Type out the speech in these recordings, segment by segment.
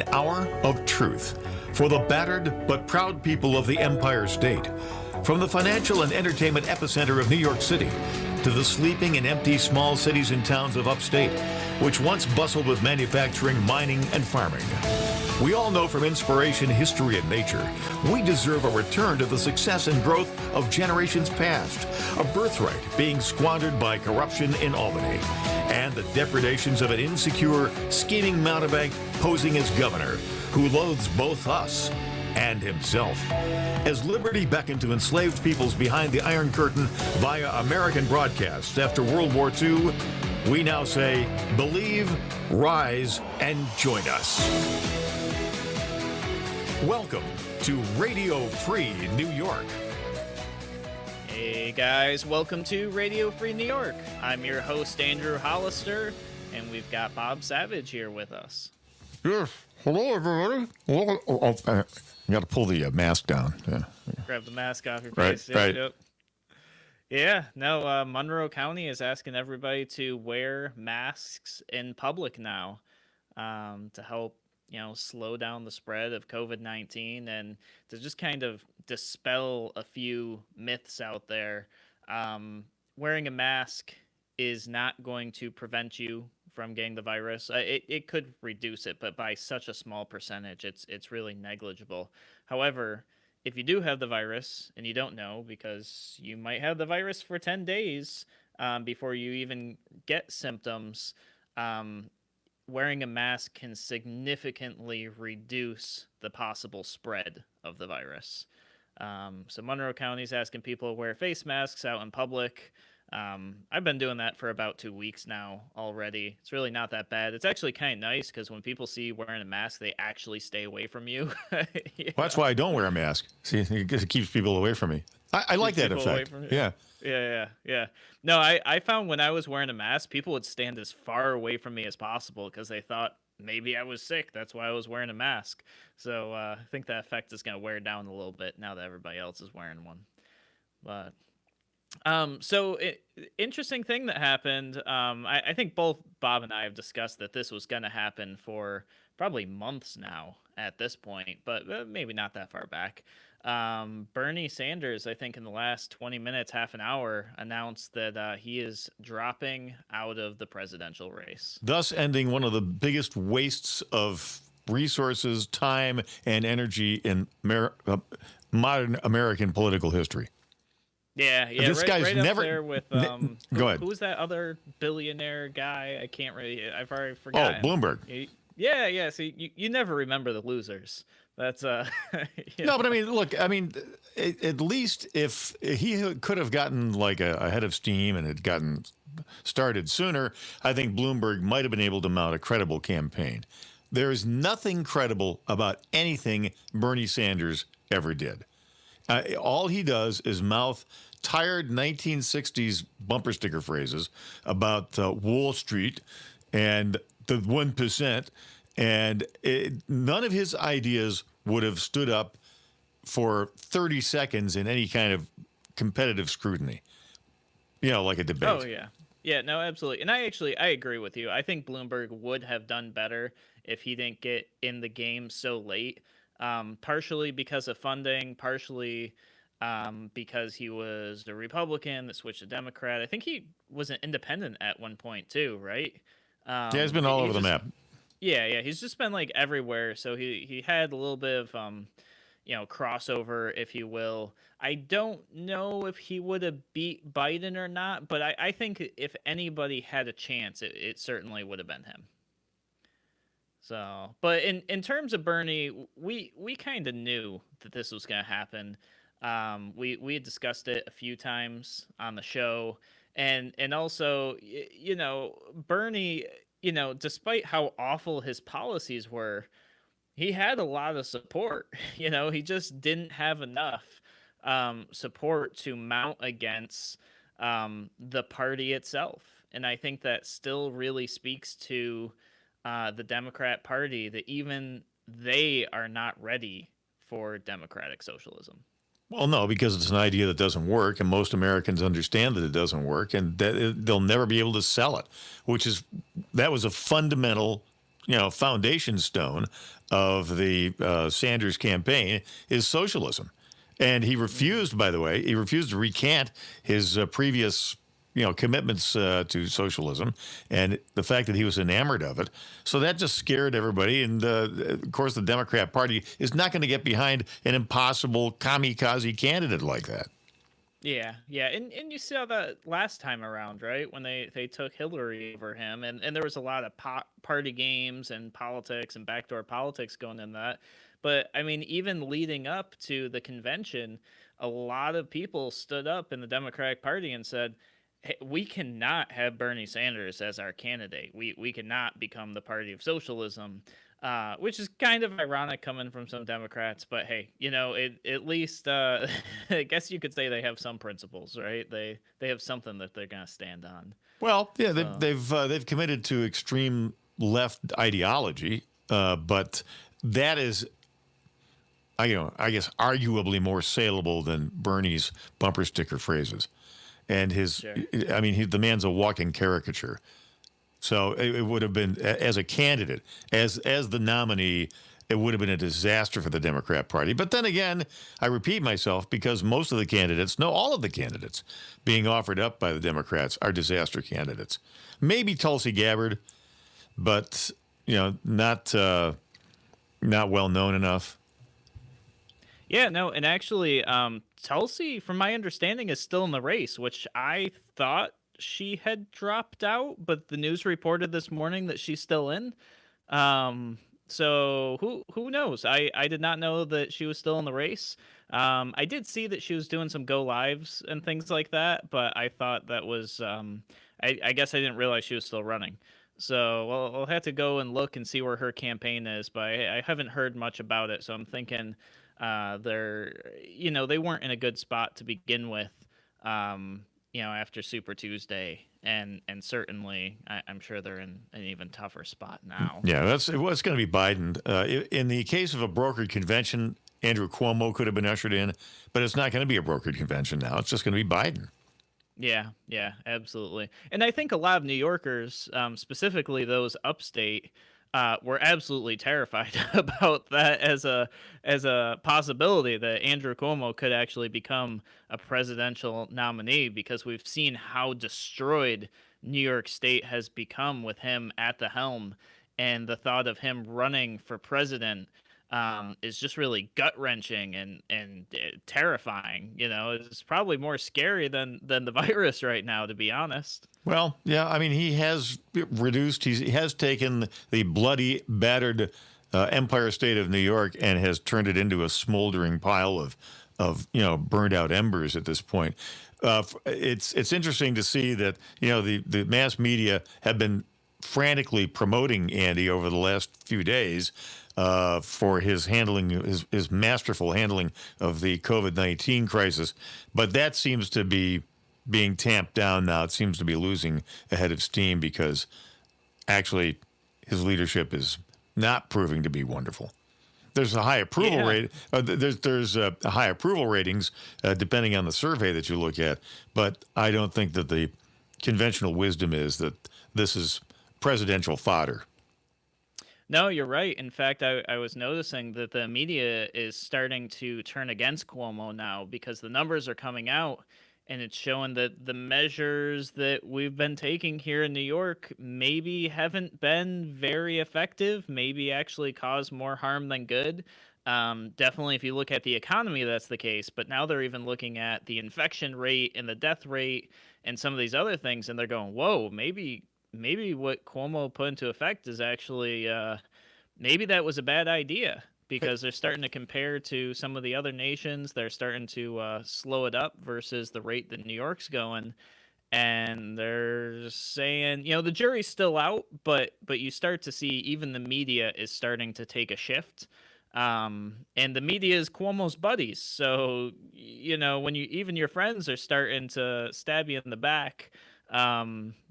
an hour of truth for the battered but proud people of the Empire State. From the financial and entertainment epicenter of New York City to the sleeping and empty small cities and towns of upstate, which once bustled with manufacturing, mining, and farming. We all know from inspiration, history, and nature, we deserve a return to the success and growth of generations past, a birthright being squandered by corruption in Albany, and the depredations of an insecure, scheming mountebank posing as governor who loathes both us and himself. As liberty beckoned to enslaved peoples behind the Iron Curtain via American broadcasts after World War II, we now say, believe, rise, and join us. Welcome to Radio Free New York. Hey guys, welcome to Radio Free New York. I'm your host, Andrew Hollister, and we've got Bob Savage here with us. Yes. Hello, everybody. You got to pull the mask down. Yeah. Grab the mask off your Right, face. right. Yep. Yeah, no, Monroe County is asking everybody to wear masks in public now to help, slow down the spread of COVID-19 and to just kind of dispel a few myths out there. Wearing a mask is not going to prevent you from getting the virus. It could reduce it, but by such a small percentage, it's really negligible. However, if you do have the virus and you don't know, because you might have the virus for 10 days before you even get symptoms, wearing a mask can significantly reduce the possible spread of the virus. So Monroe County is asking people to wear face masks out in public. I've been doing that for about 2 weeks now already. It's really not that bad. It's actually kind of nice because when people see you wearing a mask, they actually stay away from you. Well, that's why I don't wear a mask. See, it keeps people away from me. I like that effect. Yeah. Yeah. No, I found when I was wearing a mask, people would stand as far away from me as possible because they thought maybe I was sick. That's why I was wearing a mask. So I think that effect is going to wear down a little bit now that everybody else is wearing one. But interesting thing that happened. I think both Bob and I have discussed that this was going to happen for probably months now at this point, but maybe not that far back. Bernie Sanders, I think in the last 20 minutes, half an hour, announced that he is dropping out of the presidential race. Thus ending one of the biggest wastes of resources, time, and energy in modern American political history. Yeah. This guy's right never. Up there with Go ahead. Who was that other billionaire guy? I've already forgotten. Bloomberg. Yeah. See, you never remember the losers. That's No, but I mean, look. I mean, at least if he could have gotten like a head of steam and had gotten started sooner, I think Bloomberg might have been able to mount a credible campaign. There is nothing credible about anything Bernie Sanders ever did. All he does is mouth tired 1960s bumper sticker phrases about Wall Street and the 1%, and none of his ideas would have stood up for 30 seconds in any kind of competitive scrutiny, like a debate. Oh, yeah. Yeah, no, absolutely. And I agree with you. I think Bloomberg would have done better if he didn't get in the game so late. Partially because of funding, partially because he was a Republican that switched to Democrat. I think he was an independent at one point too, right? Yeah, he's been all over the map. Yeah, he's just been like everywhere. So he had a little bit of crossover, if you will. I don't know if he would have beat Biden or not, but I think if anybody had a chance, it certainly would have been him. So, but in terms of Bernie, we kind of knew that this was going to happen. We had discussed it a few times on the show, and also, Bernie, despite how awful his policies were, he had a lot of support. He just didn't have enough support to mount against the party itself, and I think that still really speaks to the Democrat Party, that even they are not ready for democratic socialism. Well, no, because it's an idea that doesn't work, and most Americans understand that it doesn't work, and that they'll never be able to sell it, that was a fundamental foundation stone of the Sanders campaign is socialism. And he refused, by the way, he refused to recant his previous, commitments to socialism and the fact that he was enamored of it. So that just scared everybody. And of course, the Democrat Party is not going to get behind an impossible kamikaze candidate like that. Yeah, yeah, and you saw that last time around, right? When they took Hillary over him, and there was a lot of party games and politics and backdoor politics going in that. But I mean, even leading up to the convention, a lot of people stood up in the Democratic Party and said, "Hey, we cannot have Bernie Sanders as our candidate. We cannot become the party of socialism." Which is kind of ironic coming from some Democrats, but hey, at least I guess you could say they have some principles, right? They have something that they're gonna stand on. Well, yeah, So they've committed to extreme left ideology, but that is, I guess, arguably more saleable than Bernie's bumper sticker phrases, and his. sure. I mean, the man's a walking caricature. So it would have been, as a candidate, as the nominee, it would have been a disaster for the Democrat Party. But then again, I repeat myself, because most of the candidates, no, all of the candidates being offered up by the Democrats are disaster candidates. Maybe Tulsi Gabbard, but not well known enough. Yeah, no, and actually, Tulsi, from my understanding, is still in the race, which I thought she had dropped out, but the news reported this morning that she's still in. So who knows? I did not know that she was still in the race. I did see that she was doing some go lives and things like that, but I thought that was I guess I didn't realize she was still running. So well, I'll have to go and look and see where her campaign is, but I haven't heard much about it. So I'm thinking they weren't in a good spot to begin with. After Super Tuesday, and certainly I'm sure they're in an even tougher spot now. Yeah, it's going to be Biden. In the case of a brokered convention, Andrew Cuomo could have been ushered in, but it's not going to be a brokered convention now. It's just going to be Biden. Yeah, yeah, absolutely. And I think a lot of New Yorkers, specifically those upstate, were absolutely terrified about that as a possibility that Andrew Cuomo could actually become a presidential nominee, because we've seen how destroyed New York State has become with him at the helm, and the thought of him running for president is just really gut wrenching and terrifying. It's probably more scary than the virus right now, to be honest. Well, yeah, I mean, he has he has taken the bloody, battered Empire State of New York and has turned it into a smoldering pile of burned out embers at this point. It's interesting to see that the mass media have been frantically promoting Andy over the last few days for his handling, his masterful handling of the COVID-19 crisis, but that seems to be being tamped down now. It seems to be losing a head of steam, because actually his leadership is not proving to be wonderful. There's a high approval Yeah. rate. There's high approval ratings depending on the survey that you look at, but I don't think that the conventional wisdom is that this is presidential fodder. No, you're right. In fact, I was noticing that the media is starting to turn against Cuomo now, because the numbers are coming out and it's showing that the measures that we've been taking here in New York maybe haven't been very effective, maybe actually cause more harm than good. Definitely, if you look at the economy, that's the case. But now they're even looking at the infection rate and the death rate and some of these other things, and they're going, "Whoa, maybe what Cuomo put into effect is actually maybe that was a bad idea," because they're starting to compare to some of the other nations. They're starting to slow it up versus the rate that New York's going, and they're saying, the jury's still out, but you start to see even the media is starting to take a shift. And the media is Cuomo's buddies, so when even your friends are starting to stab you in the back,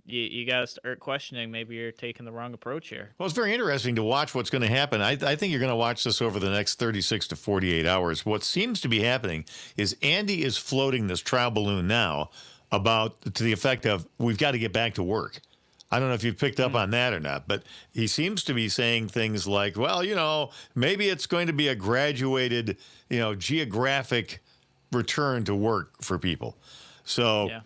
you got to start questioning, maybe you're taking the wrong approach here. Well, it's very interesting to watch what's going to happen. I think you're going to watch this over the next 36 to 48 hours. What seems to be happening is Andy is floating this trial balloon now to the effect of, we've got to get back to work. I don't know if you picked up on that or not, but he seems to be saying things like, well, maybe it's going to be a graduated, geographic return to work for people. So Yeah.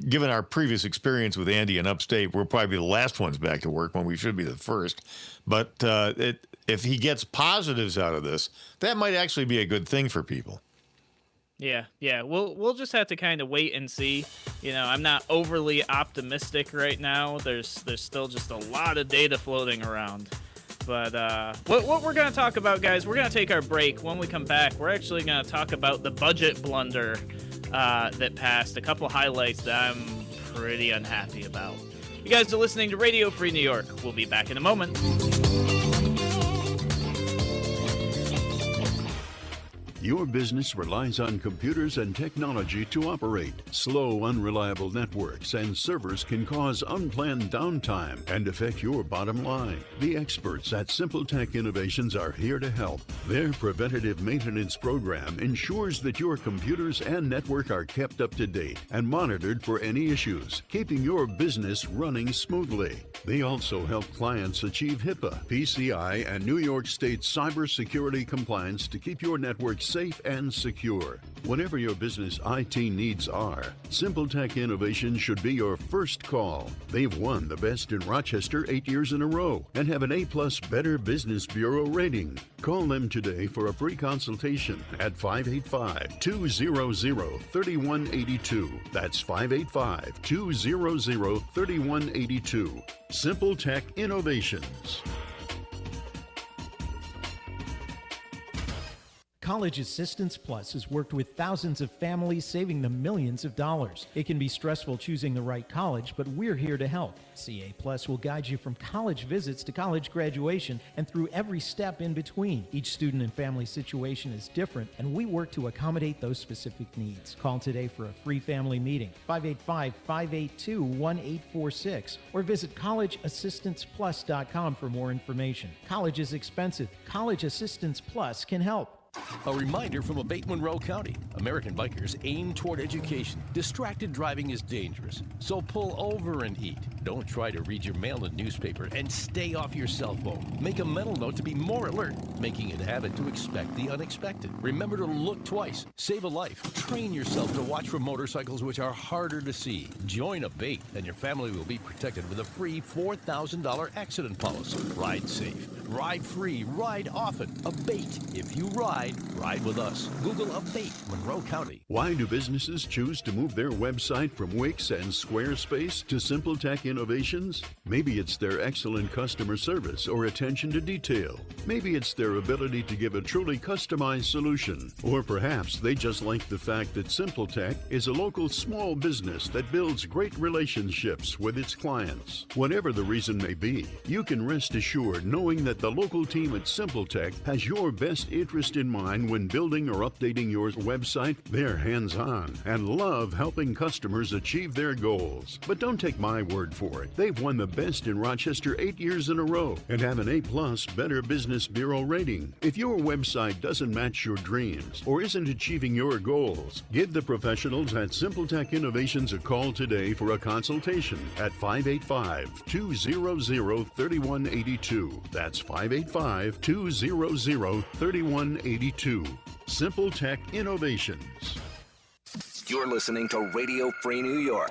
given our previous experience with Andy in upstate, we'll probably be the last ones back to work when we should be the first. But if he gets positives out of this, that might actually be a good thing for people. Yeah. We'll just have to kind of wait and see. I'm not overly optimistic right now. There's still just a lot of data floating around. But what we're going to talk about, guys, we're going to take our break. When we come back, we're actually going to talk about the budget blunder that passed. A couple highlights that I'm pretty unhappy about. You guys are listening to Radio Free New York. We'll be back in a moment. Your business relies on computers and technology to operate. Slow, unreliable networks and servers can cause unplanned downtime and affect your bottom line. The experts at SimpleTech Innovations are here to help. Their preventative maintenance program ensures that your computers and network are kept up to date and monitored for any issues, keeping your business running smoothly. They also help clients achieve HIPAA, PCI, and New York State cybersecurity compliance to keep your network safe and secure. Whatever your business IT needs are, SimpleTech Innovations should be your first call. They've won the Best in Rochester 8 years in a row and have an A+ Better Business Bureau rating. Call them today for a free consultation at 585-200-3182. That's 585-200-3182. SimpleTech Innovations. College Assistance Plus has worked with thousands of families, saving them millions of dollars. It can be stressful choosing the right college, but we're here to help. CA Plus will guide you from college visits to college graduation and through every step in between. Each student and family situation is different, and we work to accommodate those specific needs. Call today for a free family meeting, 585-582-1846, or visit collegeassistanceplus.com for more information. College is expensive. College Assistance Plus can help. A reminder from Abate Monroe County. American bikers aim toward education. Distracted driving is dangerous, so pull over and eat. Don't try to read your mail and newspaper, and stay off your cell phone. Make a mental note to be more alert, making it a habit to expect the unexpected. Remember to look twice. Save a life. Train yourself to watch for motorcycles which are harder to see. Join Abate, and your family will be protected with a free $4,000 accident policy. Ride safe. Ride free. Ride often. Abate. If you ride with us. Google Abate Monroe County. Why do businesses choose to move their website from Wix and Squarespace to SimpleTech Innovations? Maybe it's their excellent customer service or attention to detail. Maybe it's their ability to give a truly customized solution. Or perhaps they just like the fact that SimpleTech is a local small business that builds great relationships with its clients. Whatever the reason may be, you can rest assured knowing that the local team at SimpleTech has your best interest in mind when building or updating your website. They're hands-on and love helping customers achieve their goals. But don't take my word for it. They've won the Best in Rochester 8 years in a row and have an A+ Better Business Bureau rating. If your website doesn't match your dreams or isn't achieving your goals, give the professionals at SimpleTech Innovations a call today for a consultation at 585-200-3182. That's 585-200-3182. SimpleTech Innovations. You're listening to Radio Free New York.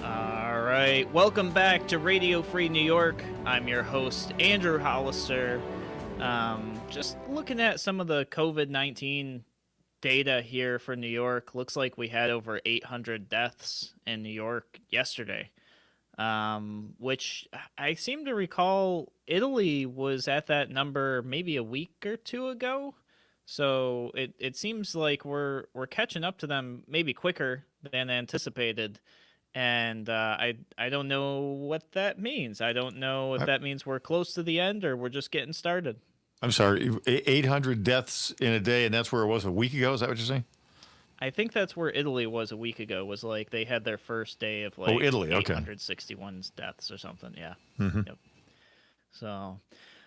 All right, welcome back to Radio Free New York. I'm your host, Andrew Hollister. Just looking at some of the COVID-19 data here for New York, looks like we had over 800 deaths in New York yesterday. Which I seem to recall Italy was at that number maybe a week or two ago. So it seems like we're catching up to them maybe quicker than anticipated. And I don't know what that means. I don't know if that means we're close to the end or we're just getting started. I'm sorry, 800 deaths in a day, and that's where it was a week ago? Is that what you're saying? I think that's where Italy was a week ago, was like they had their first day of like Italy, okay. 861 deaths or something. Yeah. Mm-hmm. Yep. So,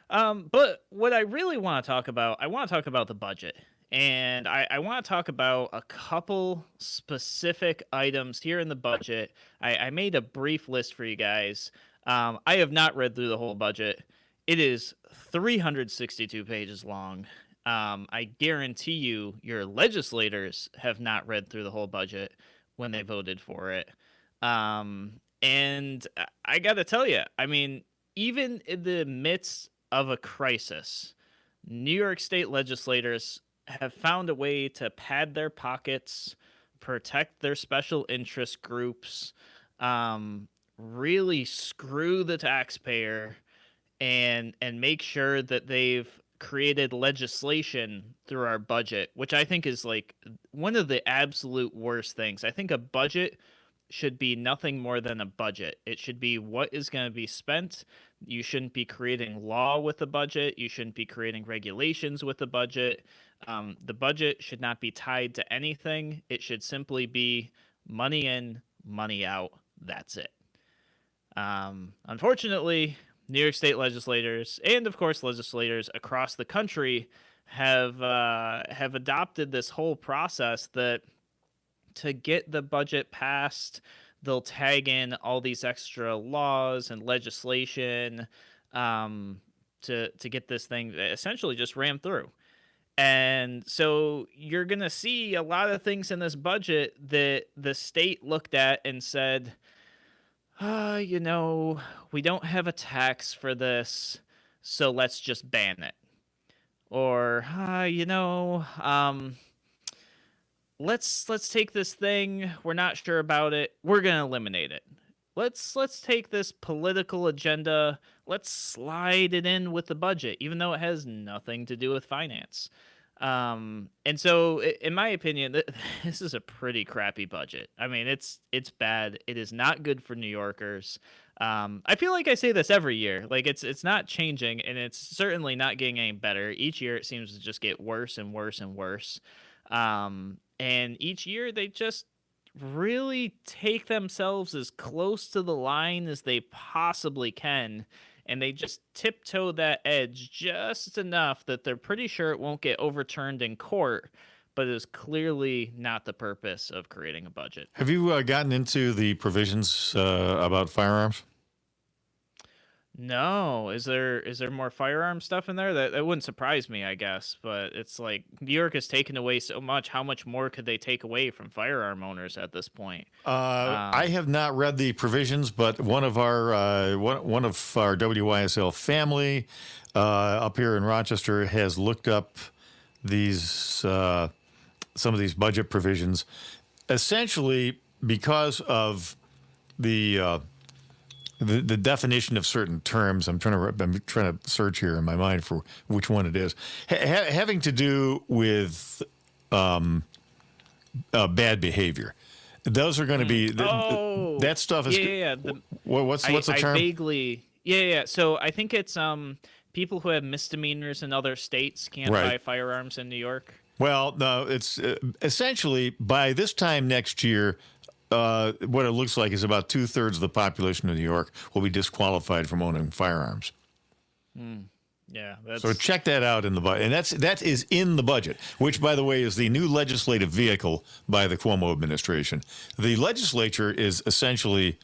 but what I really want to talk about, I want to talk about the budget. And I want to talk about a couple specific items here in the budget. I made a brief list for you guys. I have not read through the whole budget. It is 362 pages long. I guarantee you, your legislators have not read through the whole budget when they voted for it. And I got to tell you, I mean, even in the midst of a crisis, New York State legislators have found a way to pad their pockets, protect their special interest groups, really screw the taxpayer, and make sure that they've created legislation through our budget, which I think is like one of the absolute worst things. I think a budget should be nothing more than a budget. It should be what is going to be spent. You shouldn't be creating law with the budget. You shouldn't be creating regulations with the budget. The budget should not be tied to anything. It should simply be money in, money out. That's it. Unfortunately, New York State legislators and, of course, legislators across the country have adopted this whole process that to get the budget passed, they'll tag in all these extra laws and legislation to get this thing essentially just rammed through. And so you're going to see a lot of things in this budget that the state looked at and said, we don't have a tax for this, so let's just ban it. Or, let's take this thing, we're not sure about it, we're going to eliminate it. Let's take this political agenda, let's slide it in with the budget, even though it has nothing to do with finance. And so, in my opinion, this is a pretty crappy budget. I mean, it's bad. It is not good for New Yorkers. I feel like I say this every year. Like it's not changing, and it's certainly not getting any better. Each year, it seems to just get worse and worse and worse. And each year, they just really take themselves as close to the line as they possibly can. And they just tiptoe that edge just enough that they're pretty sure it won't get overturned in court, but it is clearly not the purpose of creating a budget. Have you gotten into the provisions about firearms? No, is there more firearm stuff in there? That wouldn't surprise me, I guess. But it's like New York has taken away so much. How much more could they take away from firearm owners at this point? I have not read the provisions, but one of our one of our WYSL family up here in Rochester has looked up these some of these budget provisions, essentially because of the definition of certain terms. I'm trying to search here in my mind for which one it is, having to do with bad behavior. Those are going to be that stuff is what's the term? I vaguely So I think it's people who have misdemeanors in other states can't buy firearms in New York. Well, no, it's essentially by this time next year. What it looks like is about 2/3 of the population of New York will be disqualified from owning firearms. Yeah. So check that out in the budget. And that is in the budget, which, by the way, is the new legislative vehicle by the Cuomo administration. The legislature is essentially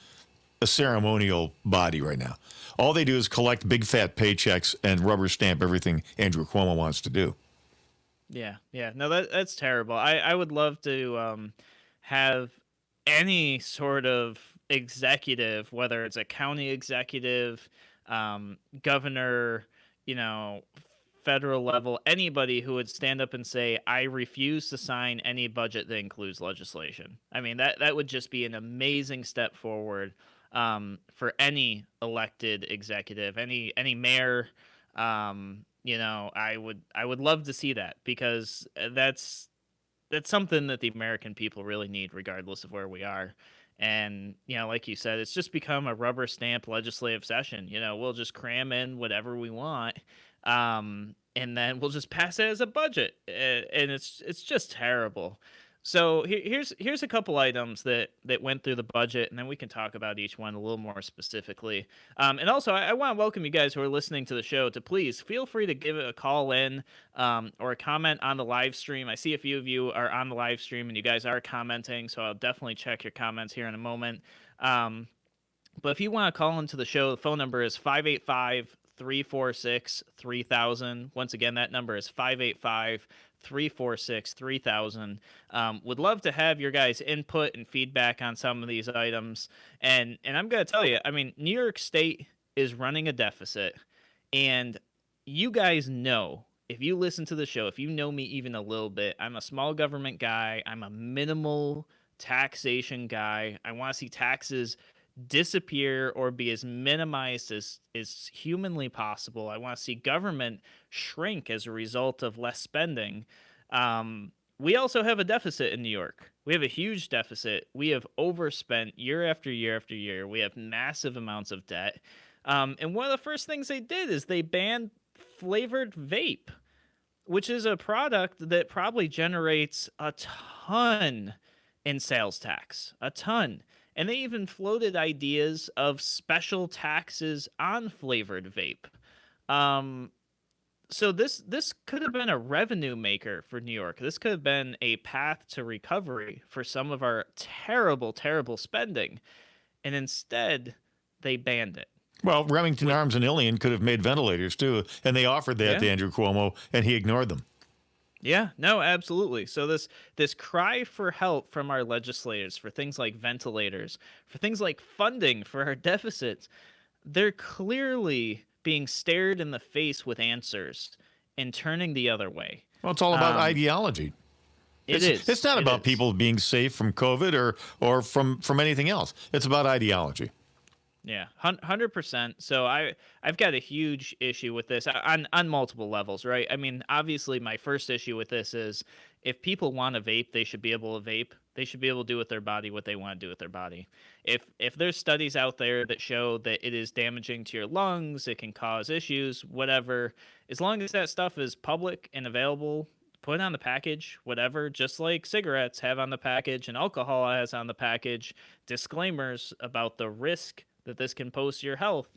a ceremonial body right now. All they do is collect big, fat paychecks and rubber stamp everything Andrew Cuomo wants to do. Yeah. No, that's terrible. I would love to have any sort of executive, whether it's a county executive, governor, federal level, anybody who would stand up and say, I refuse to sign any budget that includes legislation. I mean, that would just be an amazing step forward for any elected executive, any mayor. I would love to see that, because that's something that the American people really need, regardless of where we are. And, like you said, it's just become a rubber stamp legislative session. We'll just cram in whatever we want, and then we'll just pass it as a budget. And it's just terrible. So here's a couple items that went through the budget, and then we can talk about each one a little more specifically. And also, I want to welcome you guys who are listening to the show to please feel free to give it a call in or a comment on the live stream. I see a few of you are on the live stream, and you guys are commenting, so I'll definitely check your comments here in a moment. But if you want to call into the show, the phone number is 585-346-3000. Once again, that number is 585-346-3000. Would love to have your guys' input and feedback on some of these items. And I'm going to tell you, I mean, New York State is running a deficit. And you guys know, if you listen to the show, if you know me even a little bit, I'm a small government guy. I'm a minimal taxation guy. I want to see taxes disappear or be as minimized as humanly possible. I want to see government shrink as a result of less spending. We also have a deficit in New York. We have a huge deficit. We have overspent year after year after year. We have massive amounts of debt. And one of the first things they did is they banned flavored vape, which is a product that probably generates a ton in sales tax, a ton. And they even floated ideas of special taxes on flavored vape. So this could have been a revenue maker for New York. This could have been a path to recovery for some of our terrible, terrible spending. And instead, they banned it. Well, Remington Arms and Ilion could have made ventilators too, and they offered that to Andrew Cuomo, and he ignored them. Yeah, no, absolutely. So this cry for help from our legislators for things like ventilators, for things like funding for our deficits, they're clearly being stared in the face with answers and turning the other way. Well, it's all about ideology. It's not about people being safe from COVID or from anything else. It's about ideology. Yeah, 100%. So I've got a huge issue with this on multiple levels, right? I mean, obviously, my first issue with this is if people want to vape, they should be able to vape. They should be able to do with their body what they want to do with their body. If there's studies out there that show that it is damaging to your lungs, it can cause issues, whatever, as long as that stuff is public and available, put it on the package, whatever, just like cigarettes have on the package and alcohol has on the package, disclaimers about the risk that this can pose to your health.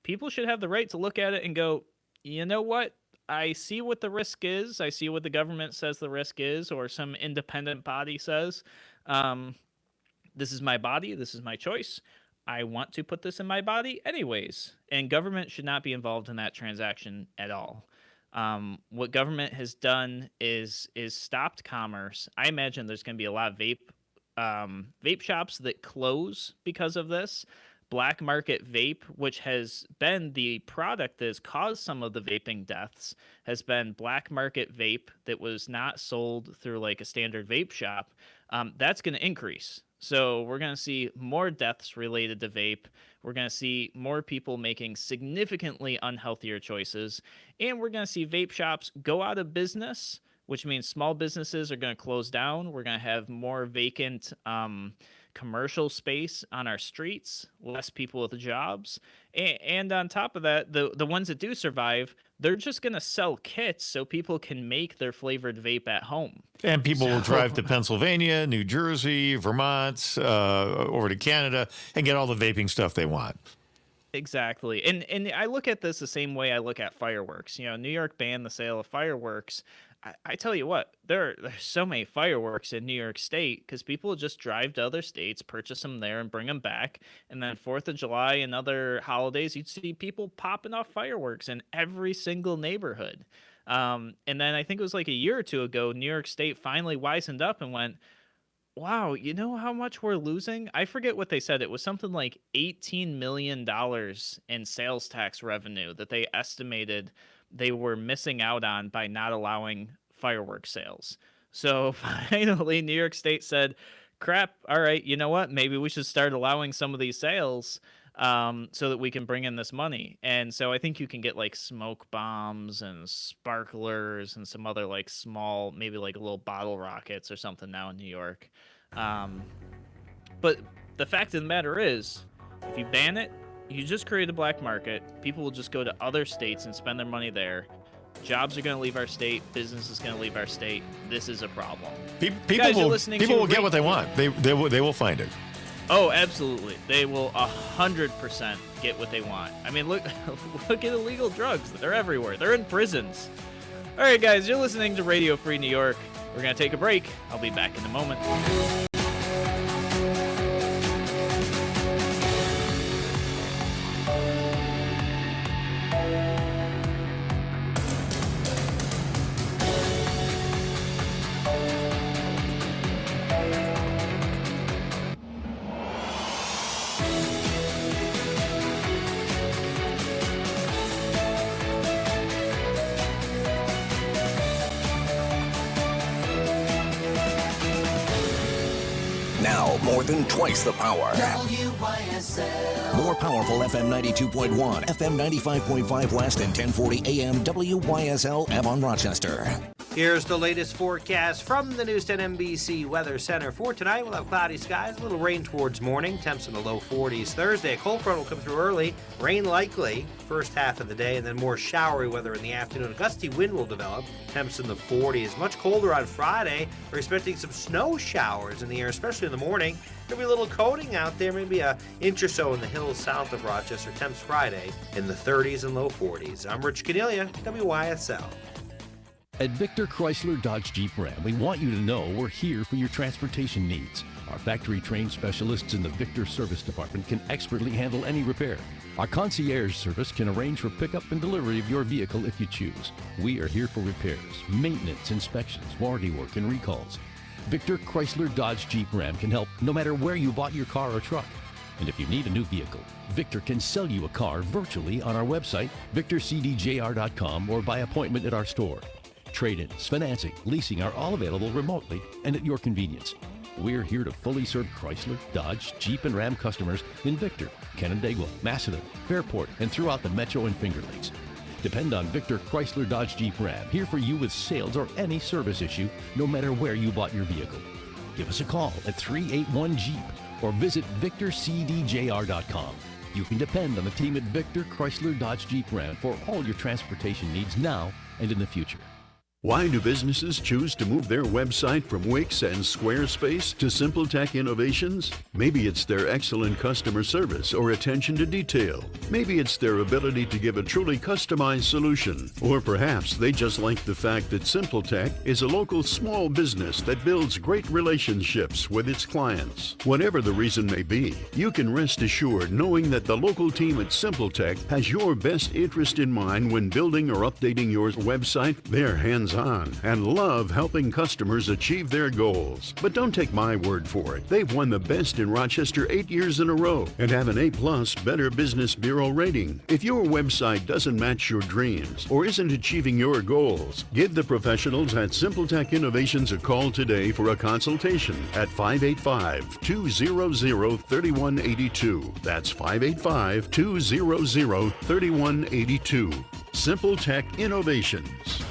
People should have the right to look at it and go, you know what? I see what the risk is. I see what the government says the risk is, or some independent body says. This is my body. This is my choice. I want to put this in my body anyways. And government should not be involved in that transaction at all. What government has done is stopped commerce. I imagine there's going to be a lot of vape shops that close because of this. Black market vape, which has been the product that has caused some of the vaping deaths, has been black market vape that was not sold through like a standard vape shop. That's going to increase. So we're going to see more deaths related to vape. We're going to see more people making significantly unhealthier choices. And we're going to see vape shops go out of business, which means small businesses are going to close down. We're going to have more vacant commercial space on our streets, less people with jobs. And on top of that, the ones that do survive, they're just going to sell kits so people can make their flavored vape at home. And people will drive to Pennsylvania, New Jersey, Vermont, over to Canada, and get all the vaping stuff they want. Exactly. And I look at this the same way I look at fireworks. You know, New York banned the sale of fireworks. I tell you what, there's so many fireworks in New York State because people just drive to other states, purchase them there, and bring them back. And then 4th of July and other holidays, you'd see people popping off fireworks in every single neighborhood. And then I think it was like a year or two ago, New York State finally wisened up and went, wow, you know how much we're losing? I forget what they said. It was something like $18 million in sales tax revenue that they estimated they were missing out on by not allowing fireworks sales. So finally, New York State said, crap, all right, you know what? Maybe we should start allowing some of these sales so that we can bring in this money. And so I think you can get like smoke bombs and sparklers and some other like small, maybe like little bottle rockets or something now in New York. But the fact of the matter is, if you ban it, you just create a black market. People will just go to other states and spend their money there. Jobs are going to leave our state. Business is going to leave our state. This is a problem. People Guys, you're will, listening people to will get what they Radio- want. They will find it. Oh, absolutely. They will 100% get what they want. I mean, look at illegal drugs. They're everywhere. They're in prisons. All right, guys, you're listening to Radio Free New York. We're going to take a break. I'll be back in a moment. Now, more than twice the power. More powerful FM 92.1, FM 95.5 West, and 1040 AM WYSL Avon Rochester. Here's the latest forecast from the News 10 NBC Weather Center. For tonight, we'll have cloudy skies, a little rain towards morning, temps in the low 40s. Thursday, a cold front will come through early, rain likely first half of the day, and then more showery weather in the afternoon. A gusty wind will develop, temps in the 40s. Much colder on Friday. We're expecting some snow showers in the air, especially in the morning. There'll be a little coating out there, maybe an inch or so in the hills south of Rochester. Temps Friday in the 30s and low 40s. I'm Rich Cornelia, WYSL. At Victor Chrysler Dodge Jeep Ram, we want you to know we're here for your transportation needs. Our factory-trained specialists in the Victor Service Department can expertly handle any repair. Our concierge service can arrange for pickup and delivery of your vehicle if you choose. We are here for repairs, maintenance, inspections, warranty work, and recalls. Victor Chrysler Dodge Jeep Ram can help no matter where you bought your car or truck. And if you need a new vehicle, Victor can sell you a car virtually on our website, victorcdjr.com, or by appointment at our store. Trade-ins, financing, leasing are all available remotely and at your convenience. We're here to fully serve Chrysler, Dodge, Jeep, and Ram customers in Victor, Canandaigua, Macedon, Fairport, and throughout the Metro and Finger Lakes. Depend on Victor Chrysler Dodge Jeep Ram, here for you with sales or any service issue, no matter where you bought your vehicle. Give us a call at 381-JEEP or visit victorcdjr.com. You can depend on the team at Victor Chrysler Dodge Jeep Ram for all your transportation needs now and in the future. Why do businesses choose to move their website from Wix and Squarespace to SimpleTech Innovations? Maybe it's their excellent customer service or attention to detail. Maybe it's their ability to give a truly customized solution. Or perhaps they just like the fact that SimpleTech is a local small business that builds great relationships with its clients. Whatever the reason may be, you can rest assured knowing that the local team at SimpleTech has your best interest in mind when building or updating your website. They're hands-on and love helping customers achieve their goals. But don't take my word for it. They've won the best in Rochester 8 years in a row and have an A+ Better Business Bureau rating. If your website doesn't match your dreams or isn't achieving your goals, give the professionals at SimpleTech Innovations a call today for a consultation at 585-200-3182. That's 585-200-3182. SimpleTech Innovations.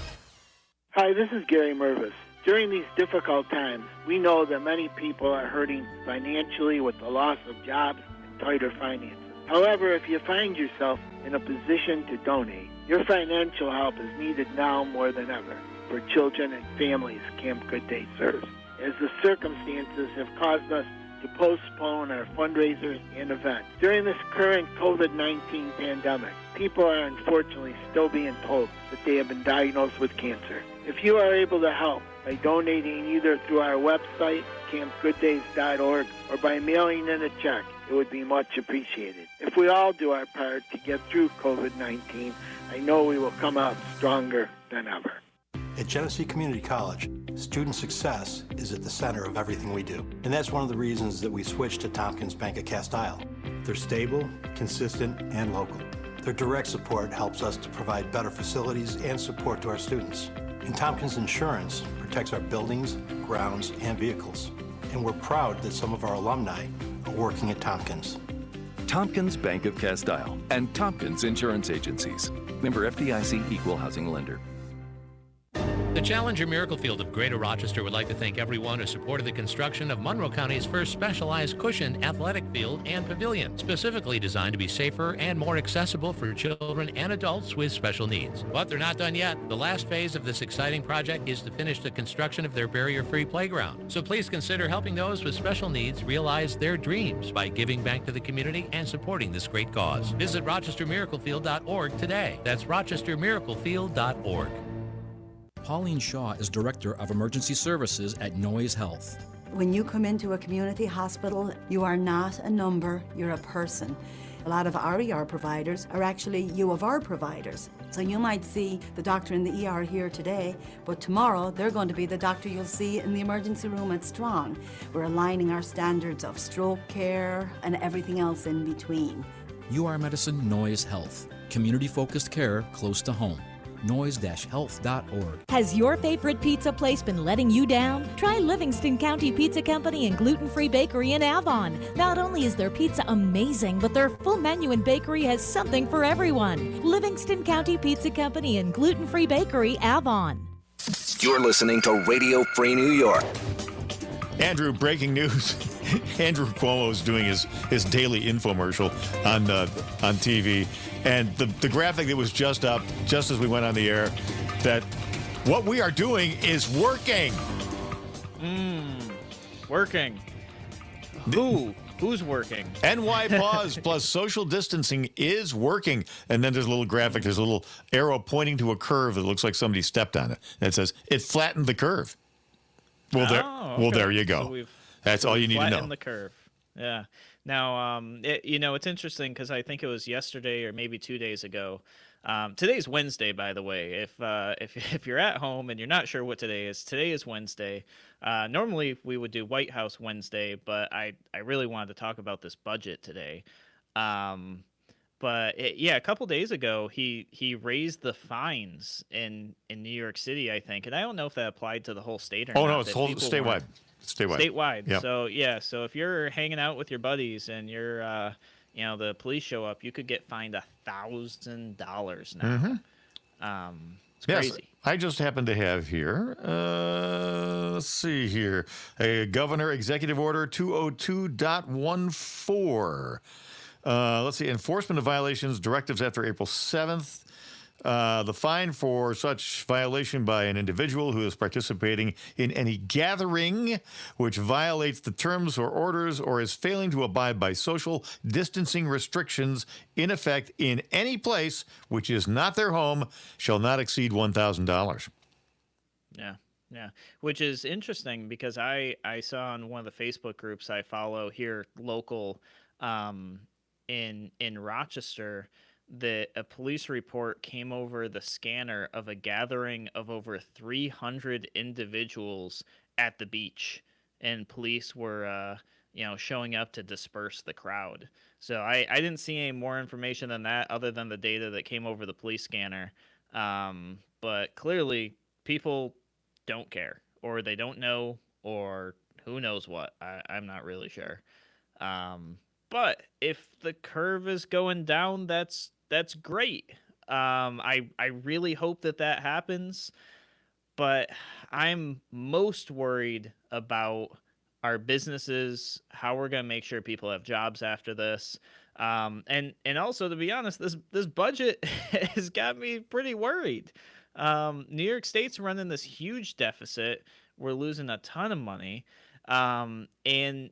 Hi, this is Gary Mervis. During these difficult times, we know that many people are hurting financially with the loss of jobs and tighter finances. However, if you find yourself in a position to donate, your financial help is needed now more than ever for children and families Camp Good Day serves, as the circumstances have caused us to postpone our fundraisers and events. During this current COVID-19 pandemic, people are unfortunately still being told that they have been diagnosed with cancer. If you are able to help by donating either through our website, campgooddays.org, or by mailing in a check, it would be much appreciated. If we all do our part to get through COVID-19, I know we will come out stronger than ever. At Genesee Community College, student success is at the center of everything we do. And that's one of the reasons that we switched to Tompkins Bank of Cast Isle. They're stable, consistent, and local. Their direct support helps us to provide better facilities and support to our students. And Tompkins Insurance protects our buildings, grounds, and vehicles. And we're proud that some of our alumni are working at Tompkins. Tompkins Bank of Cast Isle and Tompkins Insurance Agencies. Member FDIC Equal Housing Lender. The Challenger Miracle Field of Greater Rochester would like to thank everyone who supported the construction of Monroe County's first specialized cushioned athletic field and pavilion, specifically designed to be safer and more accessible for children and adults with special needs. But they're not done yet. The last phase of this exciting project is to finish the construction of their barrier-free playground. So please consider helping those with special needs realize their dreams by giving back to the community and supporting this great cause. Visit rochestermiraclefield.org today. That's rochestermiraclefield.org. Pauline Shaw is Director of Emergency Services at Noyes Health. When you come into a community hospital, you are not a number, you're a person. A lot of RER providers are actually U of R providers. So you might see the doctor in the ER here today, but tomorrow they're going to be the doctor you'll see in the emergency room at Strong. We're aligning our standards of stroke care and everything else in between. UR Medicine Noyes Health. Community-focused care close to home. noyes-health.org. Has your favorite pizza place been letting you down? Try Livingston County Pizza Company and Gluten-Free Bakery in Avon. Not only is their pizza amazing, but their full menu and bakery has something for everyone. Livingston County Pizza Company and Gluten-Free Bakery, Avon. You're listening to Radio Free New York. Andrew, breaking news. Andrew Cuomo is doing his daily infomercial on TV. And the graphic that was just up, just as we went on the air, that what we are doing is working. Working. Who's working? NY pause plus social distancing is working. And then there's a little graphic. There's a little arrow pointing to a curve that looks like somebody stepped on it. And it says, it flattened the curve. Well, there you go. So that's all you need to know. Flattened the curve. Yeah. Now, it's interesting because I think it was yesterday or maybe 2 days ago. Today's Wednesday, by the way. If you're at home and you're not sure what today is Wednesday. Normally we would do White House Wednesday, but I really wanted to talk about this budget today. But a couple days ago, he raised the fines in New York City, I think, and I don't know if that applied to the whole state or not. Oh no, it's statewide. Statewide. Yep. So if you're hanging out with your buddies and you're the police show up, you could get fined $1,000 now. Mm-hmm. It's crazy. Yes, I just happen to have here, let's see here, a Governor Executive Order 202.14. Let's see, enforcement of violations, directives after April 7th. The fine for such violation by an individual who is participating in any gathering which violates the terms or orders or is failing to abide by social distancing restrictions in effect in any place which is not their home shall not exceed $1,000. Yeah. Which is interesting because I saw on one of the Facebook groups I follow here local in Rochester that a police report came over the scanner of a gathering of over 300 individuals at the beach, and police were showing up to disperse the crowd. So I didn't see any more information than that other than the data that came over the police scanner. But clearly people don't care, or they don't know, or who knows what. I'm not really sure. But if the curve is going down, that's great. I really hope that happens. But I'm most worried about our businesses, how we're going to make sure people have jobs after this. And also, to be honest, this budget has got me pretty worried. New York State's running this huge deficit. We're losing a ton of money. And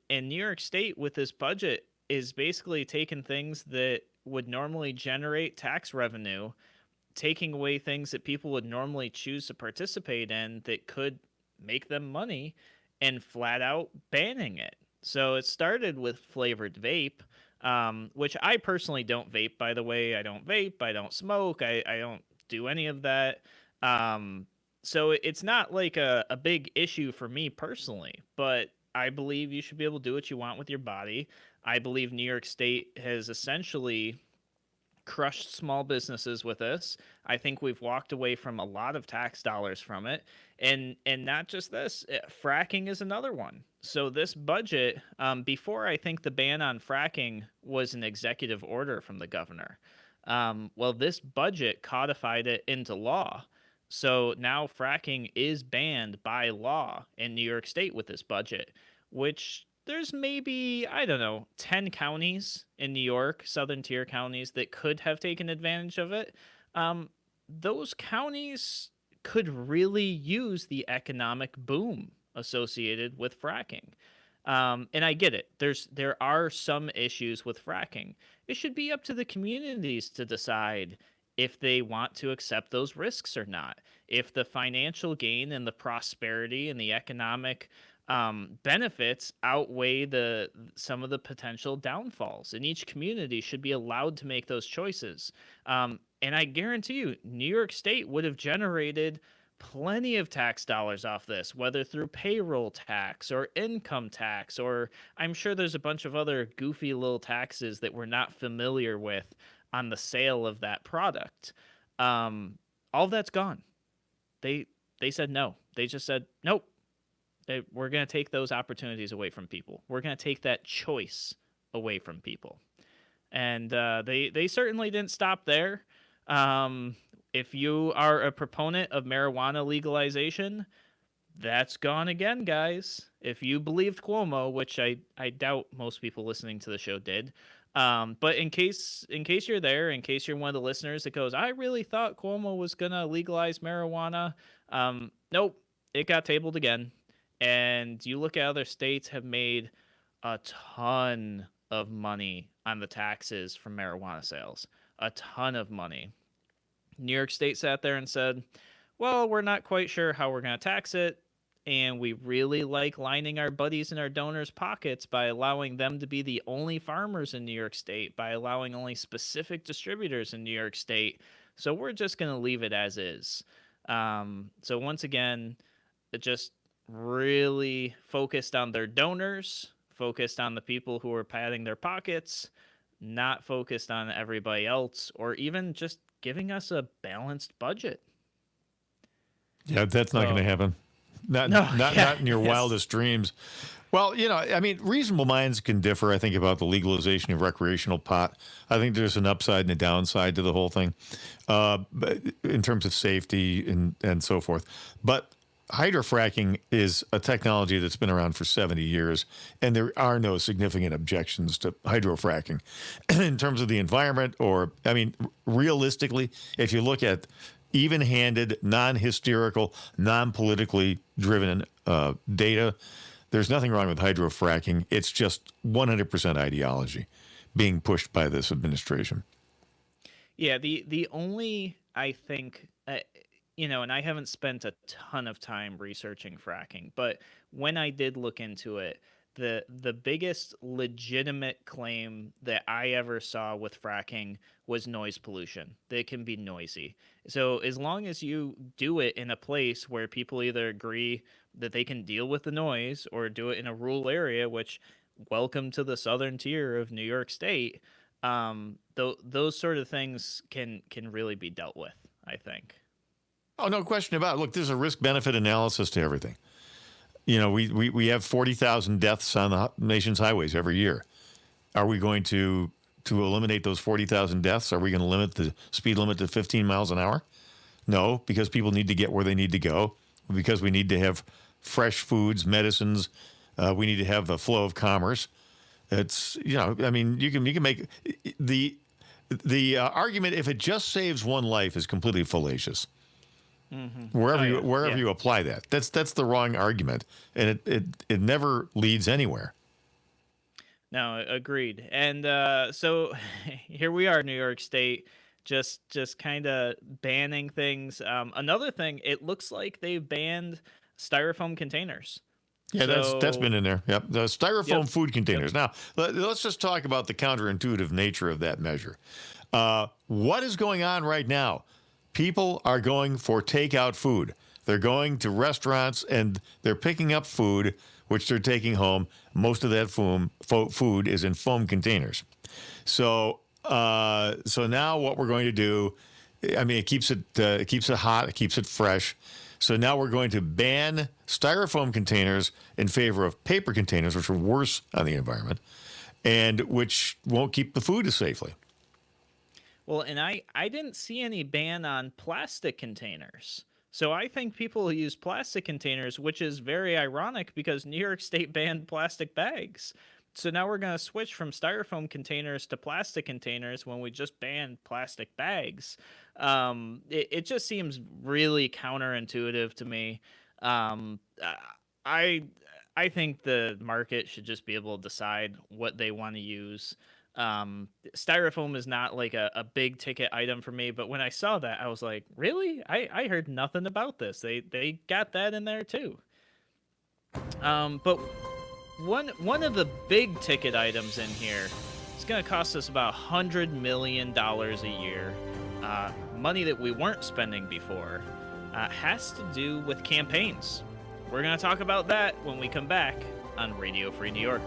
New York State with this budget is basically taking things that would normally generate tax revenue, taking away things that people would normally choose to participate in that could make them money, and flat out banning it. So it started with flavored vape, which I personally don't vape, by the way. I don't vape, I don't smoke, I don't do any of that. So it's not like a big issue for me personally, but I believe you should be able to do what you want with your body. I believe New York State has essentially crushed small businesses with this. I think we've walked away from a lot of tax dollars from it. And not just this, fracking is another one. So this budget, before I think the ban on fracking was an executive order from the governor. Well, this budget codified it into law. So now fracking is banned by law in New York State with this budget, which there's maybe, I don't know, 10 counties in New York, southern tier counties, that could have taken advantage of it. Those counties could really use the economic boom associated with fracking. And I get it. There are some issues with fracking. It should be up to the communities to decide if they want to accept those risks or not. If the financial gain and the prosperity and the economic benefits outweigh some of the potential downfalls, and each community should be allowed to make those choices. And I guarantee you, New York State would have generated plenty of tax dollars off this, whether through payroll tax or income tax, or I'm sure there's a bunch of other goofy little taxes that we're not familiar with on the sale of that product. All that's gone. They said no. They just said nope. We're going to take those opportunities away from people. We're going to take that choice away from people. And they certainly didn't stop there. If you are a proponent of marijuana legalization, that's gone again, guys. If you believed Cuomo, which I doubt most people listening to the show did, but in case you're there, in case you're one of the listeners that goes, I really thought Cuomo was gonna legalize marijuana, nope, it got tabled again. And you look at other states have made a ton of money on the taxes from marijuana sales, a ton of money. New York State sat there and said, well, we're not quite sure how we're going to tax it, and we really like lining our buddies and our donors' pockets by allowing them to be the only farmers in New York State, by allowing only specific distributors in New York State. So we're just going to leave it as is. So once again, it just really focused on their donors, focused on the people who are padding their pockets, not focused on everybody else, or even just giving us a balanced budget. Yeah, that's not going to happen. Not in your wildest dreams. Well, I mean, reasonable minds can differ, I think, about the legalization of recreational pot. I think there's an upside and a downside to the whole thing, in terms of safety and so forth. But hydrofracking is a technology that's been around for 70 years, and there are no significant objections to hydrofracking in terms of the environment. Or, I mean, realistically, if you look at even-handed, non-hysterical, non-politically driven data, there's nothing wrong with hydrofracking. It's just 100% ideology being pushed by this administration. Yeah, the only, I think, and I haven't spent a ton of time researching fracking, but when I did look into it, the biggest legitimate claim that I ever saw with fracking was noise pollution. That it can be noisy. So as long as you do it in a place where people either agree that they can deal with the noise, or do it in a rural area, which, welcome to the southern tier of New York State, those sort of things can really be dealt with, I think. Oh, no question about it. Look, there's a risk-benefit analysis to everything. We have 40,000 deaths on the nation's highways every year. Are we going to eliminate those 40,000 deaths? Are we going to limit the speed limit to 15 miles an hour? No, because people need to get where they need to go, because we need to have fresh foods, medicines. We need to have the flow of commerce. It's, I mean, you can make the argument, if it just saves one life, is completely fallacious. Mm-hmm. Wherever you apply that, that's the wrong argument, and it never leads anywhere. No, agreed. And so here we are, New York State, just kind of banning things. Another thing, it looks like they've banned styrofoam containers. Yeah, that's been in there. Yep, the styrofoam food containers. Yep. Now, let's just talk about the counterintuitive nature of that measure. What is going on right now? People are going for takeout food. They're going to restaurants and they're picking up food, which they're taking home. Most of that food is in foam containers. So now what we're going to do, I mean, it keeps it hot, it keeps it fresh. So now we're going to ban styrofoam containers in favor of paper containers, which are worse on the environment, and which won't keep the food as safely. Well, and I didn't see any ban on plastic containers. So I think people use plastic containers, which is very ironic because New York State banned plastic bags. So now we're going to switch from styrofoam containers to plastic containers when we just banned plastic bags. It just seems really counterintuitive to me. I I think the market should just be able to decide what they want to use. Styrofoam is not like a big ticket item for me, but when I saw that, I was like, really? I heard nothing about this. They got that in there too. But one of the big ticket items in here is going to cost us about $100 million a year. Money that we weren't spending before. Has to do with campaigns. We're going to talk about that when we come back on Radio Free New York.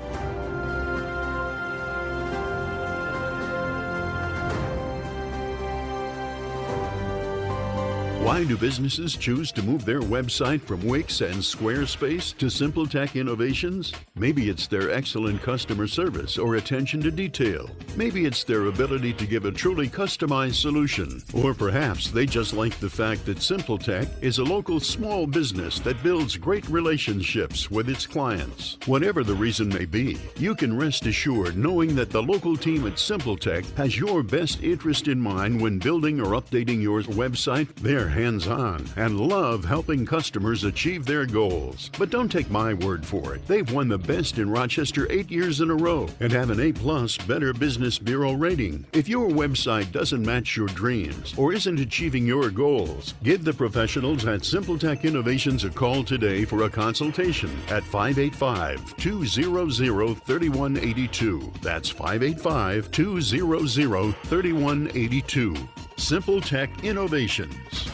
Why do businesses choose to move their website from Wix and Squarespace to SimpleTech Innovations? Maybe it's their excellent customer service or attention to detail. Maybe it's their ability to give a truly customized solution. Or perhaps they just like the fact that SimpleTech is a local small business that builds great relationships with its clients. Whatever the reason may be, you can rest assured knowing that the local team at SimpleTech has your best interest in mind when building or updating your website. They're hands-on and love helping customers achieve their goals. But don't take my word for it. They've won the best in Rochester 8 years in a row and have an A+ Better Business Bureau rating. If your website doesn't match your dreams or isn't achieving your goals, give the professionals at SimpleTech Innovations a call today for a consultation at 585-200-3182. That's 585-200-3182. SimpleTech Innovations.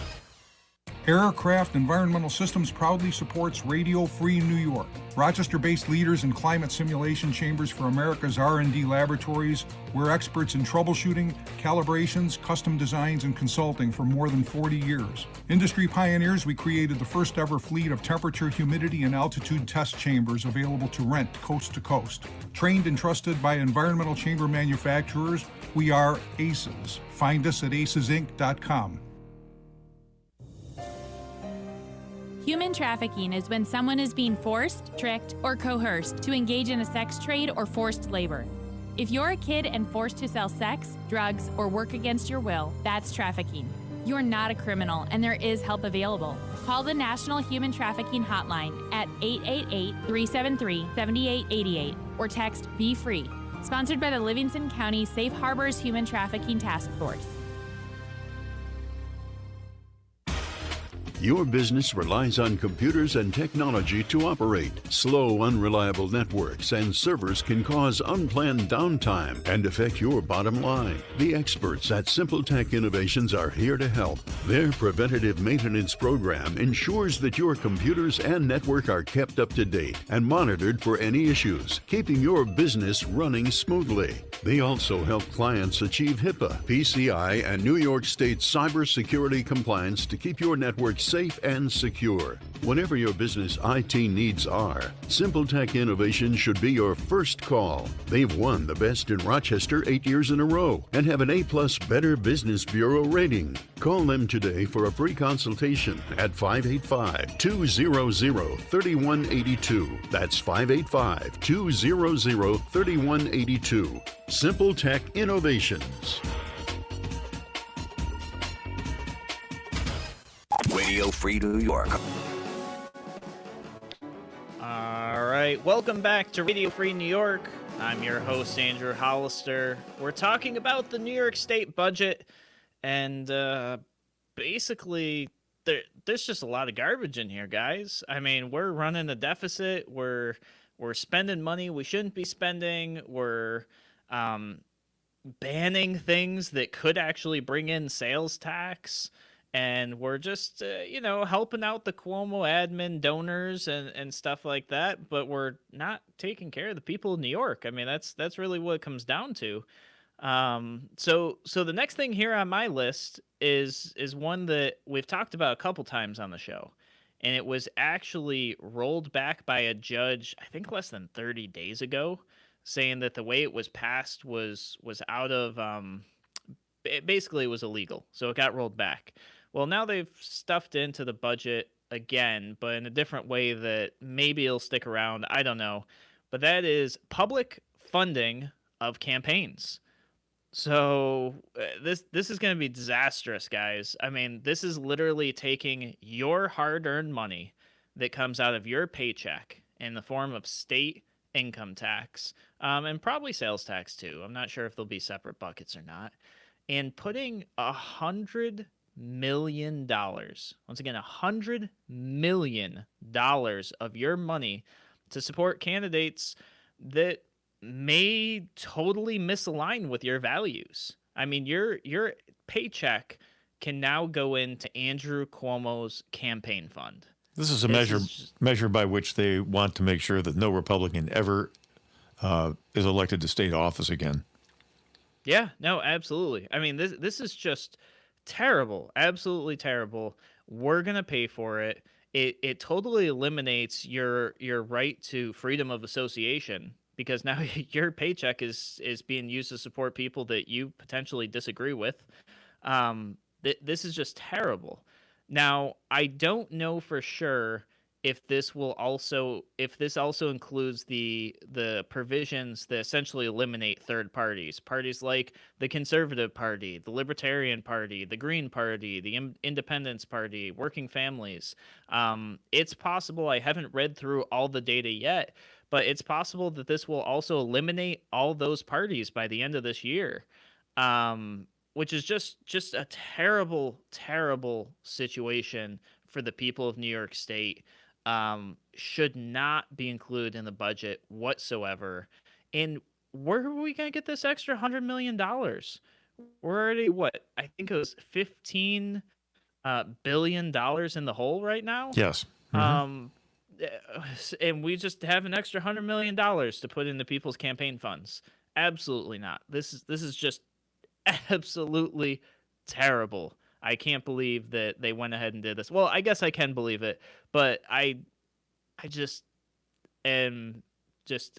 Aircraft Environmental Systems proudly supports Radio Free New York. Rochester-based leaders in climate simulation chambers for America's R&D laboratories. We're experts in troubleshooting, calibrations, custom designs, and consulting for more than 40 years. Industry pioneers, we created the first ever fleet of temperature, humidity, and altitude test chambers available to rent coast to coast. Trained and trusted by environmental chamber manufacturers, we are ACES. Find us at acesinc.com. Human trafficking is when someone is being forced, tricked, or coerced to engage in a sex trade or forced labor. If you're a kid and forced to sell sex, drugs, or work against your will, that's trafficking. You're not a criminal, and there is help available. Call the National Human Trafficking Hotline at 888-373-7888 or text Be Free. Sponsored by the Livingston County Safe Harbors Human Trafficking Task Force. Your business relies on computers and technology to operate. Slow, unreliable networks and servers can cause unplanned downtime and affect your bottom line. The experts at SimpleTech Innovations are here to help. Their preventative maintenance program ensures that your computers and network are kept up to date and monitored for any issues, keeping your business running smoothly. They also help clients achieve HIPAA, PCI, and New York State cybersecurity compliance to keep your network safe and secure. Whatever your business IT needs are, SimpleTech Innovations should be your first call. They've won the best in Rochester 8 years in a row and have an A+ Better Business Bureau rating. Call them today for a free consultation at 585-200-3182. That's 585-200-3182. SimpleTech Innovations. Radio Free New York. All right, welcome back to Radio Free New York. I'm your host, Andrew Hollister. We're talking about the New York State budget, and basically, there's just a lot of garbage in here, guys. I mean, we're running a deficit. We're spending money we shouldn't be spending. We're banning things that could actually bring in sales tax. And we're just, helping out the Cuomo admin donors and stuff like that. But we're not taking care of the people in New York. I mean, that's really what it comes down to. So the next thing here on my list is one that we've talked about a couple times on the show. And it was actually rolled back by a judge, I think less than 30 days ago, saying that the way it was passed was out of, basically it was illegal. So it got rolled back. Well, now they've stuffed into the budget again, but in a different way that maybe it'll stick around. I don't know. But that is public funding of campaigns. So this is going to be disastrous, guys. I mean, this is literally taking your hard-earned money that comes out of your paycheck in the form of state income tax, and probably sales tax too. I'm not sure if there'll be separate buckets or not. And putting $100 million, once again, $100 million of your money to support candidates that may totally misalign with your values. I mean, your paycheck can now go into Andrew Cuomo's campaign fund. This is a measure by which they want to make sure that no Republican ever is elected to state office again. Yeah, no, absolutely. I mean, this is just terrible, absolutely terrible. We're gonna pay for it. It totally eliminates your right to freedom of association, because now your paycheck is being used to support people that you potentially disagree with. This is just terrible. Now, I don't know for sure if this also includes the provisions that essentially eliminate third parties like the Conservative Party, the Libertarian Party, the Green Party, the Independence Party, Working Families. It's possible. I haven't read through all the data yet, but it's possible that this will also eliminate all those parties by the end of this year. Which is just a terrible, terrible situation for the people of New York State. Should not be included in the budget whatsoever. And where are we going to get this extra $100 million? We're already, I think it was $15 billion in the hole right now? Yes. Mm-hmm. And we just have an extra $100 million to put into people's campaign funds. Absolutely not. This is just absolutely terrible. I can't believe that they went ahead and did this. Well, I guess I can believe it, but I just am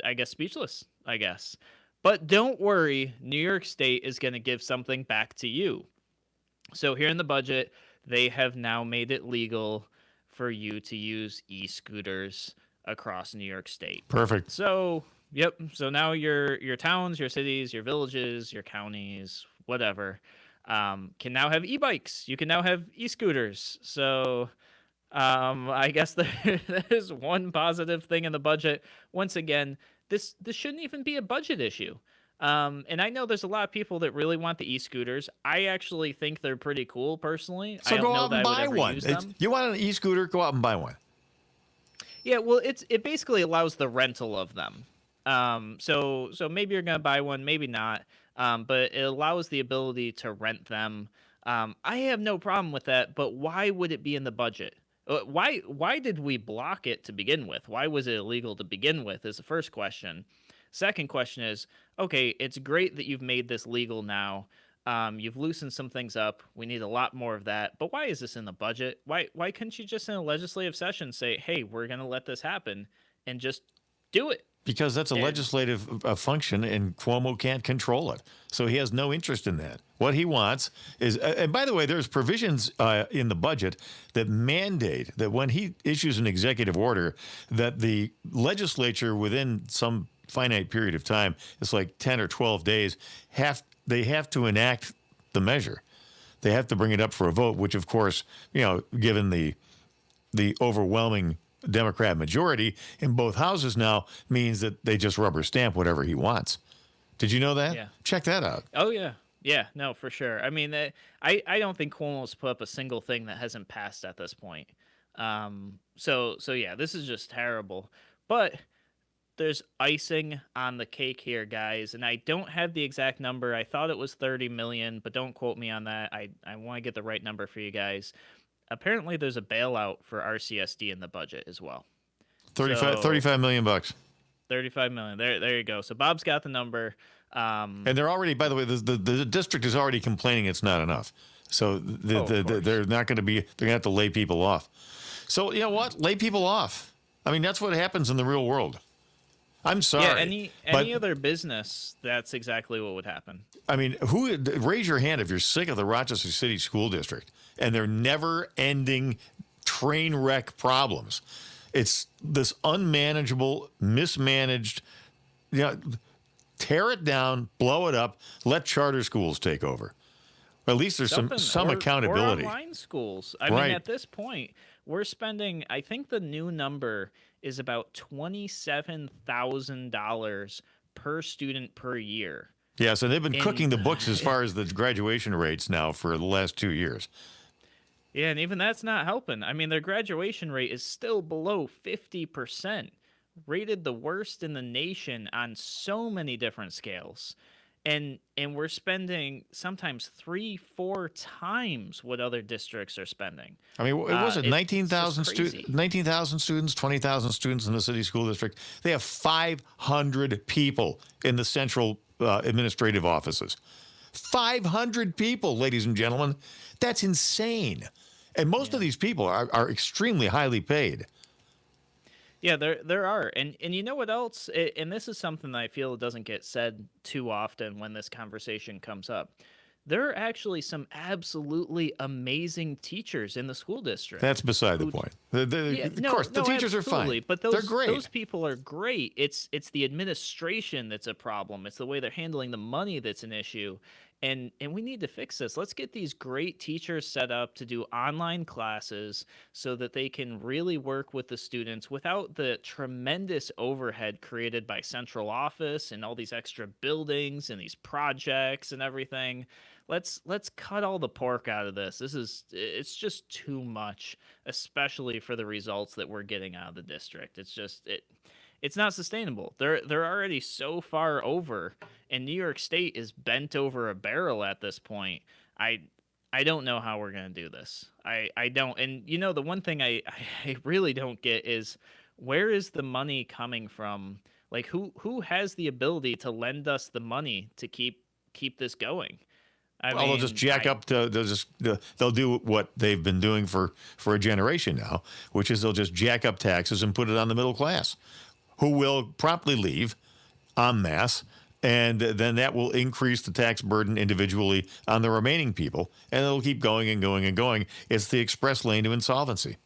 I guess speechless, I guess. But don't worry, New York State is going to give something back to you. So here in the budget, they have now made it legal for you to use e-scooters across New York State. Perfect. So, yep. So now your towns, your cities, your villages, your counties, whatever, can now have e-bikes. You can now have e-scooters. So I guess there's one positive thing in the budget. Once again, this shouldn't even be a budget issue. And I know there's a lot of people that really want the e-scooters. I actually think they're pretty cool, personally. So I don't go know out that and I would buy ever one. use them. You want an e-scooter? Go out and buy one. Yeah, well, it basically allows the rental of them. So maybe you're gonna buy one, maybe not. But it allows the ability to rent them. I have no problem with that. But why would it be in the budget? Why did we block it to begin with? Why was it illegal to begin with? Is the first question. Second question is, okay, it's great that you've made this legal now. You've loosened some things up. We need a lot more of that. But why is this in the budget? Why couldn't you just in a legislative session say, hey, we're going to let this happen and just do it? Because that's a legislative function, and Cuomo can't control it. So he has no interest in that. What he wants is, and by the way, there's provisions in the budget that mandate that when he issues an executive order, that the legislature within some finite period of time, it's like 10 or 12 days, they have to enact the measure. They have to bring it up for a vote, which, of course, given the overwhelming Democrat majority in both houses now, means that they just rubber stamp whatever he wants. Did you know that? Yeah. Check that out. Oh, yeah. Yeah, no, for sure. I mean, I don't think Cuomo's put up a single thing that hasn't passed at this point. So yeah, this is just terrible. But there's icing on the cake here, guys, and I don't have the exact number. I thought it was 30 million, but don't quote me on that. I want to get the right number for you guys. Apparently, there's a bailout for RCSD in the budget as well. 35 million bucks. 35 million. There you go. So Bob's got the number. And they're already, by the way, the district is already complaining it's not enough. So they're not going to be. They're going to have to lay people off. So you know what? Lay people off. I mean, that's what happens in the real world. I'm sorry. Yeah, any other business, that's exactly what would happen. I mean, raise your hand if you're sick of the Rochester City School District and they're never-ending train wreck problems. It's this unmanageable, mismanaged, tear it down, blow it up, let charter schools take over. At least there's some accountability. Or online schools. I mean, at this point, we're spending, I think the new number is about $27,000 per student per year. Yeah, so they've been cooking the books as far as the graduation rates now for the last 2 years. Yeah, and even that's not helping. I mean, their graduation rate is still below 50%, rated the worst in the nation on so many different scales. And we're spending sometimes 3-4 times what other districts are spending. I mean, what was it 19,000 students, 20,000 students in the city school district? They have 500 people in the central administrative offices. 500 people, ladies and gentlemen. That's insane. And most of these people are extremely highly paid. Yeah, there are. And you know what else? And this is something that I feel doesn't get said too often when this conversation comes up. There are actually some absolutely amazing teachers in the school district. That's beside the point. Of course, the teachers are fine. But they're great. Those people are great. It's the administration that's a problem. It's the way they're handling the money that's an issue. And we need to fix this. Let's get these great teachers set up to do online classes so that they can really work with the students without the tremendous overhead created by central office and all these extra buildings and these projects and everything. Let's cut all the pork out of this. It's just too much, especially for the results that we're getting out of the district. It's not sustainable. They're already so far over, and New York State is bent over a barrel at this point. I don't know how we're going to do this. I don't. And, the one thing I really don't get is, where is the money coming from? Like, who has the ability to lend us the money to keep this going? They'll just jack up. They'll do what they've been doing for a generation now, which is they'll just jack up taxes and put it on the middle class, who will promptly leave en masse, and then that will increase the tax burden individually on the remaining people, and it'll keep going and going and going. It's the express lane to insolvency.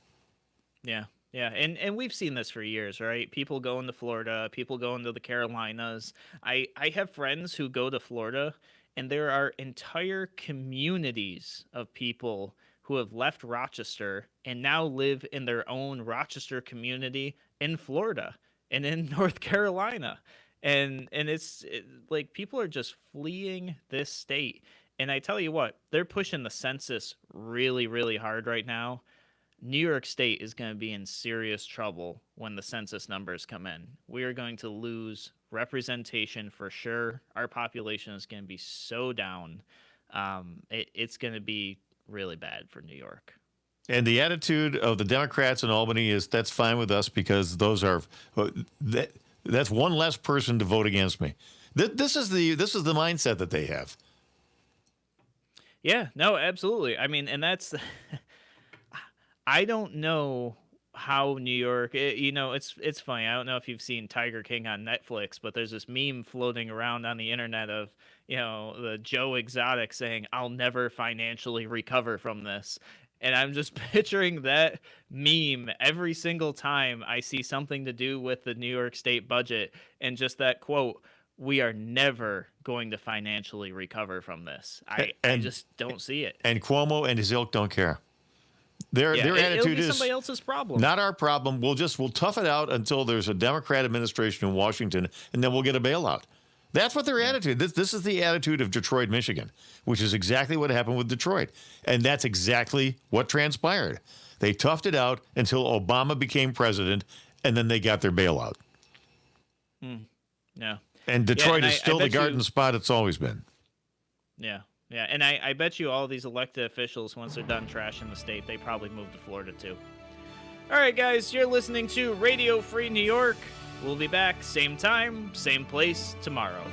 Yeah, and we've seen this for years, right? People going to Florida, people going to the Carolinas. I have friends who go to Florida, and there are entire communities of people who have left Rochester and now live in their own Rochester community in Florida and in North Carolina. And it's like people are just fleeing this state. And I tell you what, they're pushing the census really, really hard right now. New York State is going to be in serious trouble when the census numbers come in. We are going to lose representation for sure. Our population is going to be so down. It's going to be really bad for New York. And the attitude of the Democrats in Albany is, that's fine with us because that's one less person to vote against me. This is the mindset that they have. Yeah, no, absolutely. I mean, and that's I don't know how New York, it's funny. I don't know if you've seen Tiger King on Netflix, but there's this meme floating around on the internet of, the Joe Exotic saying, "I'll never financially recover from this." And I'm just picturing that meme every single time I see something to do with the New York State budget, and just that quote, "We are never going to financially recover from this." I just don't see it. And Cuomo and his ilk don't care. Their attitude is somebody else's problem, not our problem. We'll tough it out until there's a Democrat administration in Washington, and then we'll get a bailout. That's what their attitude. This is the attitude of Detroit, Michigan, which is exactly what happened with Detroit, and that's exactly what transpired. They toughed it out until Obama became president, and then they got their bailout. Yeah. And Detroit is still the garden spot it's always been. Yeah. Yeah, and I bet you all these elected officials, once they're done trashing the state, they probably move to Florida too. All right, guys, you're listening to Radio Free New York. We'll be back same time, same place tomorrow.